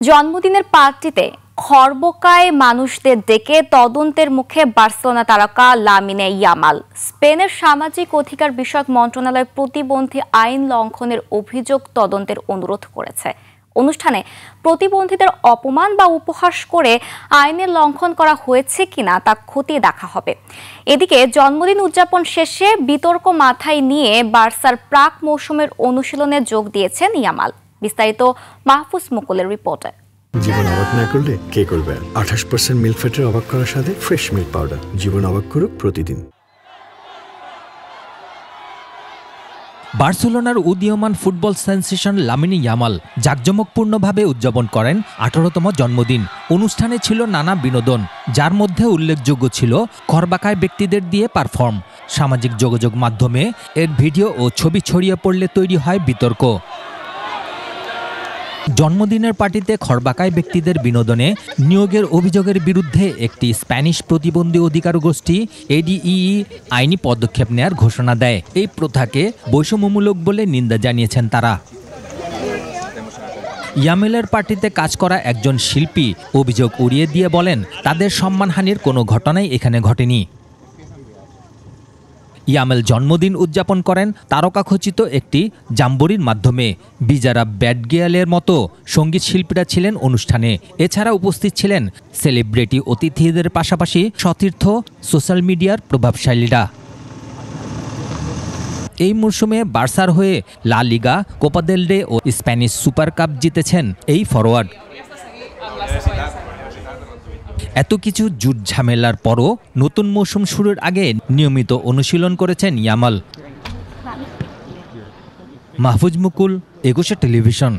জন্মদিনের পার্টিতে খর্বকায় মানুষদের ডেকে তদন্তের মুখে বার্সেলোনা তারকা লামিনে ইয়ামাল। স্পেনের সামাজিক অধিকার বিষয়ক মন্ত্রণালয় প্রতিবন্ধী আইন লঙ্ঘনের অভিযোগ তদন্তের অনুরোধ করেছে। অনুষ্ঠানে প্রতিবন্ধীদের অপমান বা উপহাস করে আইনের লঙ্ঘন করা হয়েছে কিনা তা খতিয়ে দেখা হবে। এদিকে জন্মদিন উদযাপন শেষে বিতর্ক মাথায় নিয়ে বার্সার প্রাক মৌসুমের অনুশীলনে যোগ দিয়েছেন ইয়ামাল। বিস্তারিত মাহফুজ মুকুলের রিপোর্টে। জীবন অবাক না করলে কে করবে? 28% মিল্ক ফ্যাটের অবাক করার সাথে ফ্রেশ মিল্ক পাউডার। জীবন অবাক করুক প্রতিদিন। বার্সেলোনার উদীয়মান ফুটবল সেন্সেশন লামিনে ইয়ামাল জাঁকজমকপূর্ণভাবে উদযাপন করেন 18তম জন্মদিন। অনুষ্ঠানে ছিল নানা বিনোদন, যার মধ্যে উল্লেখযোগ্য ছিল খর্বাকায় ব্যক্তিদের দিয়ে পারফর্ম। সামাজিক যোগাযোগ মাধ্যমে এর ভিডিও ও ছবি ছড়িয়ে পড়লে তৈরি হয় বিতর্ক। জন্মদিনের পার্টিতে খর্বাকায় ব্যক্তিদের বিনোদনে নিয়োগের অভিযোগের বিরুদ্ধে একটি স্প্যানিশ প্রতিবন্ধী অধিকার গোষ্ঠী এডিইই আইনি পদক্ষেপ নেয়ার ঘোষণা দেয়। এই প্রথাকে বৈষম্যমূলক বলে নিন্দা জানিয়েছেন তারা। ইয়ামেলের পার্টিতে কাজ করা একজন শিল্পী অভিযোগ উড়িয়ে দিয়ে বলেন, তাদের সম্মানহানির কোনো ঘটনাই এখানে ঘটেনি। ইয়ামেল জন্মদিন উদযাপন করেন তারকাখচিত একটি জাম্বরির মাধ্যমে। বিজারা ব্যাডগিয়ালের মতো সঙ্গীত শিল্পীরা ছিলেন অনুষ্ঠানে। এছাড়া উপস্থিত ছিলেন সেলিব্রিটি অতিথিদের পাশাপাশি সতীর্থ সোশ্যাল মিডিয়ার প্রভাবশালীরা। এই মরশুমে বার্সার হয়ে লা লিগা, কোপা দেল রে ও স্প্যানিশ সুপার কাপ জিতেছেন এই ফরোয়ার্ড। এত কিছু জুট ঝামেলার পরও নতুন মৌসুম শুরুর আগে নিয়মিত অনুশীলন করেছেন ইয়ামাল। মাহফুজ মুকুল, একুশে টেলিভিশন।